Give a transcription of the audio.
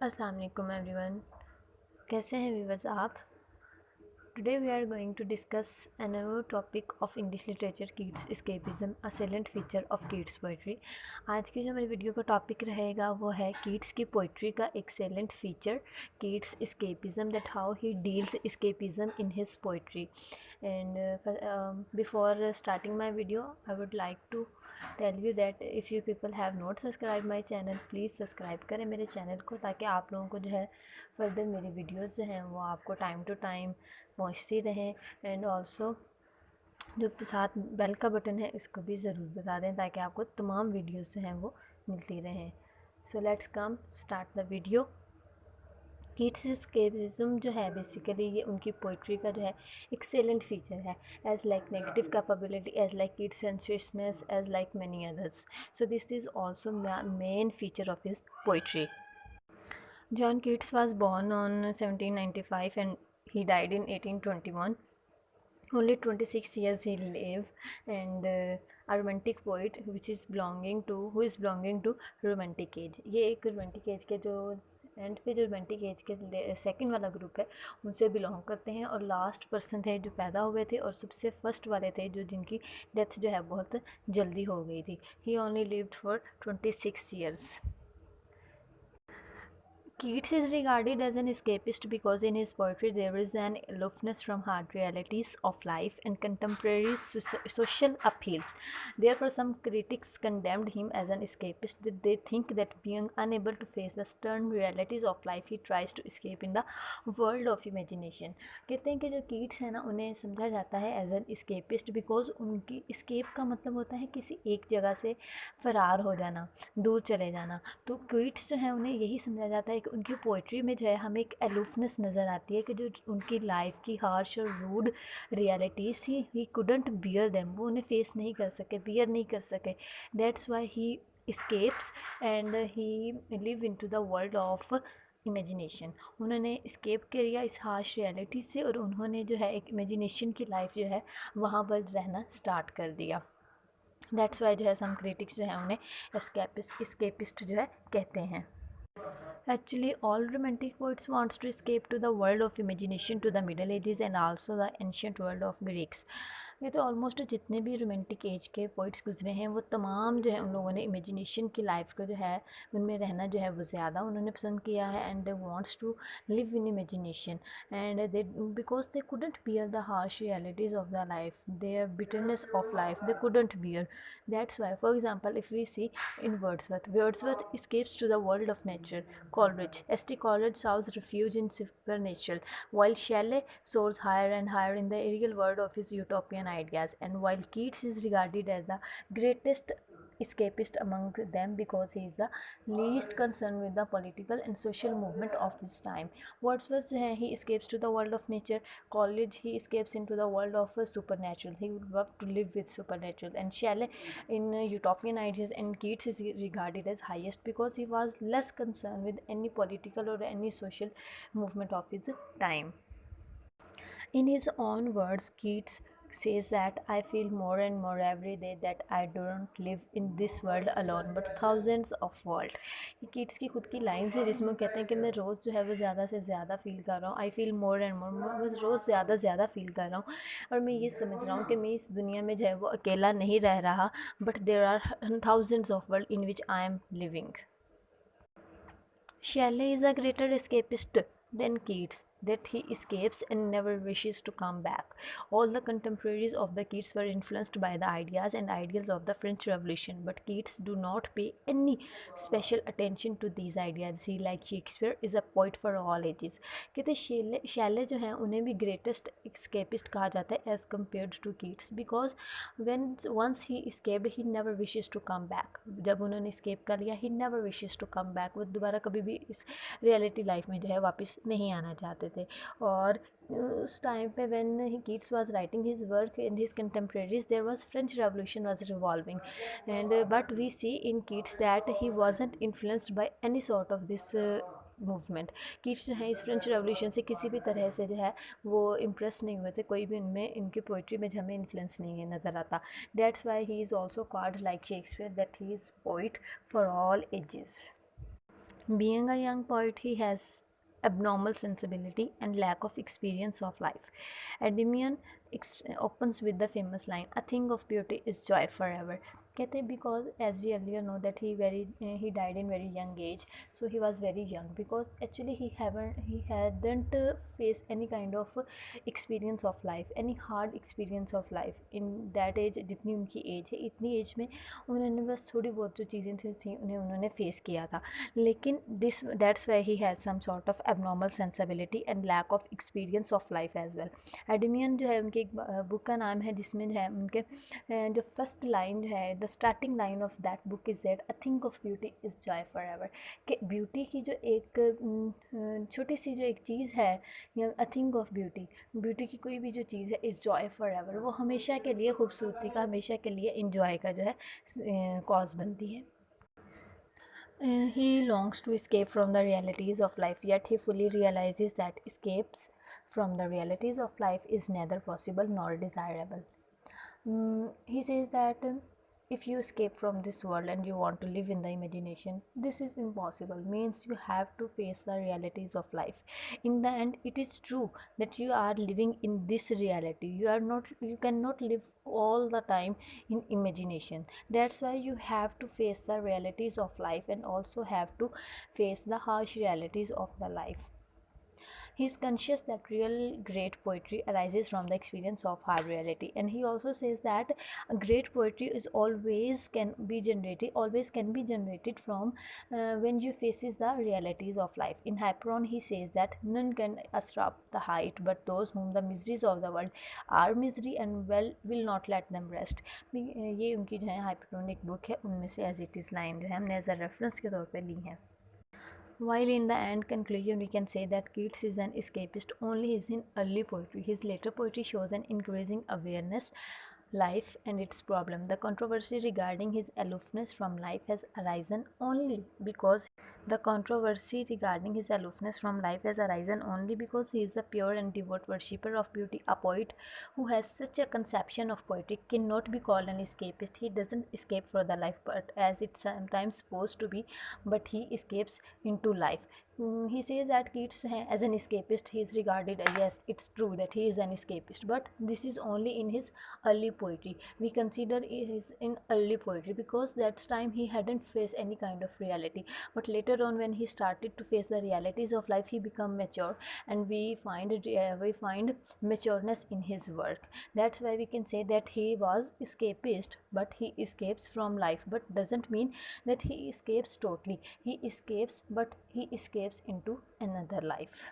अस्सलाम वालेकुम एवरीवन, कैसे हैं व्यूवर्स आप। Today we are going to discuss another topic of English literature Keats escapism a silent feature of Keats poetry. आज की जो मेरी वीडियो का टॉपिक रहेगा वो है कीट्स की पोइट्री का एक silent feature, Keats escapism, that how he deals escapism in his poetry. And before starting my video I would like to tell you that if you people have not subscribe my channel, please subscribe करें मेरे channel को, ताकि आप लोगों को जो है further मेरी वीडियोस जो हैं वो आपको टाइम टू टाइम पहुंचती रहें। एंड ऑल्सो जो साथ बेल का बटन है इसको भी ज़रूर बता दें, ताकि आपको तमाम वीडियोस जो हैं वो मिलती रहें। So let's come start the video. Keats escapism जो है बेसिकली ये उनकी पोइट्री का जो है एक्सेलेंट फीचर है, as like negative capability, as like Keats sensations, as like many others. So this is also main feature of his poetry. John Keats was born on 1795 and he died in 1821. Only 26 years he lived, and a romantic poet who is belonging to romantic age. ये एक romantic age के जो and पे जो romantic as के second वाला group है उनसे बिलोंग करते हैं, और लास्ट पर्सन थे जो पैदा हुए थे, और सबसे फर्स्ट वाले थे जो जिनकी डेथ जो है बहुत जल्दी हो गई थी। He only lived for 26 years. Keats is regarded as an escapist because in his poetry there is an aloofness from hard realities of life and contemporary social upheavals. Therefore, some critics condemned him as an escapist, that they think that being unable to face the stern realities of life, he tries to escape in the world of imagination. कहते हैं कि जो Keats है ना उन्हें समझा जाता है एज एन escapist बिकॉज उनकी escape का मतलब होता है किसी एक जगह से फ़रार हो जाना, दूर चले जाना। तो कीट्स जो है उन्हें यही समझा जाता है कि उनकी पोइट्री में जो है हमें एक एलूफनेस नज़र आती है कि जो उनकी लाइफ की हार्श और रूड रियलिटीज़ थी, ही कुडंट बियर देम, वो उन्हें फेस नहीं कर सके, बियर नहीं कर सके। That's why he escapes and he live into the world of imagination. उन्होंने स्केप किया इस हार्श रियलिटी से, और उन्होंने जो है एक इमेजिनेशन की लाइफ जो है वहाँ पर रहना स्टार्ट कर दिया। दैट्स वाई जो है सम क्रिटिक्स जो है उन्हें escapist जो है कहते हैं। Actually, all romantic poets wants to escape to the world of imagination, to the Middle Ages and also the ancient world of Greeks. ये तो ऑलमोस्ट जितने भी रोमांटिक एज के पोइट्स गुजरे हैं वो तमाम जो है उन लोगों ने इमेजिनेशन की लाइफ को जो है उनमें रहना जो है वो ज़्यादा उन्होंने पसंद किया है, and they wants to live in imagination, and they because they couldn't bear the harsh realities of the life, their bitterness of life they couldn't bear. That's why for example if we see in Wordsworth escapes to the world of nature. Coleridge, S.T. Coleridge sought refuge in supernatural, while Shelley soars higher and higher in the aerial world of his utopian ideas, and while Keats is regarded as the greatest escapist among them because he is the least concerned with the political and social movement of his time. Wordsworth he escapes to the world of nature. Coleridge he escapes into the world of supernatural. He would love to live with supernatural. And Shelley in utopian ideas, and Keats is regarded as highest because he was less concerned with any political or any social movement of his time. In his own words, Keats says that I feel more and more every day that I don't live in this world alone but thousands of world. ये Keats की खुद की lines है जिसमें कहते हैं कि मैं रोज़ जो है वो ज़्यादा से ज़्यादा फील कर रहा हूँ, I feel more and more, मैं रोज़ ज़्यादा फील कर रहा हूँ, और मैं ये समझ रहा हूँ कि मैं इस दुनिया में जो है वो अकेला नहीं रह रहा, but there are thousands of world in which I am living. Shelley is a greater escapist than Keats, that he escapes and never wishes to come back. All the contemporaries of the Keats were influenced by the ideas and ideals of the French Revolution, but Keats do not pay any special attention to these ideas. He, like Shakespeare, is a poet for all ages. कहते Shelley जो हैं उन्हें भी greatest escapist कहा जाता है as compared to Keats, because when once he escaped he never wishes to come back. जब उन्होंने escape कर लिया he never wishes to come back, वो दोबारा कभी भी इस रियलिटी लाइफ में जो है वापस नहीं आना चाहते थे। और उस टाइम पे when Keats was writing his work and his contemporaries, there was French Revolution was revolving, and but we see in Keats that he wasn't influenced by any sort of this movement. Keats जो है इस French revolution से किसी भी तरह से जो है वो इम्प्रेस नहीं हुए थे, कोई भी उनमें इनकी पोइट्री में जो हमें इन्फ्लुएंस नहीं है नज़र आता। That's why he is also called like Shakespeare that he is poet for all ages. Being a young poet, he has abnormal sensibility and lack of experience of life. Endymion opens with the famous line, "A thing of beauty is joy forever." कहते हैं because as we earlier know that he died in very young age, so he was very young because actually he hadn't faced any kind of experience of life, any hard experience of life in that age. जितनी उनकी as है इतनी as में उन्होंने बस थोड़ी बहुत जो चीज़ें थी उन्हें उन्होंने फेस किया था, लेकिन this that's why he has some sort of abnormal sensibility and lack of experience of life as well. Endymion जो है उनकी एक बुक का नाम है जिसमें जो है उनके जो फर्स्ट लाइन जो है, the starting line of that book is that a think of beauty is Joy for ever. कि ब्यूटी की जो एक छोटी सी जो एक चीज़ है, या अ थिंक ऑफ ब्यूटी, ब्यूटी की कोई भी जो चीज़ है इज़ जॉय फॉर एवर, वो हमेशा के लिए खूबसूरती का, हमेशा के लिए इंजॉय का जो है कॉज बनती है। He longs to escape from the realities of life, yet he fully realizes that escapes from the realities of life is neither possible nor desirable. He says that if you escape from this world and you want to live in the imagination, this is impossible. Means you have to face the realities of life. In the end, it is true that you are living in this reality. You cannot live all the time in imagination. That's why you have to face the realities of life and also have to face the harsh realities of the life. He is conscious that real great poetry arises from the experience of hard reality, and he also says that great poetry is always can be generated from when you faces the realities of life. In Hyperon, he says that none can ascribe the height, but those whom the miseries of the world are misery and well will not let them rest. ये उनकी जो है हाइपरॉन एक book है, उनमें से as it is line जो है हमने एज अ रेफरेंस के तौर पे ली है। While in the end conclusion we can say that Keats is an escapist only is in early poetry. His later poetry shows an increasing awareness life and its problem. The controversy regarding his aloofness from life has arisen only because he is a pure and devout worshipper of beauty. A poet who has such a conception of poetry cannot be called an escapist. He doesn't escape for the life, but as it's sometimes supposed to be, but he escapes into life. He says that Keats as an escapist he is regarded as, yes, it's true that he is an escapist, but this is only in his early poetry. We consider it is in early poetry because that time he hadn't faced any kind of reality, but later on when he started to face the realities of life he become mature, and we find matureness in his work. That's why we can say that he was escapist, but he escapes from life, but doesn't mean that he escapes totally. He escapes, but he escapes into another life.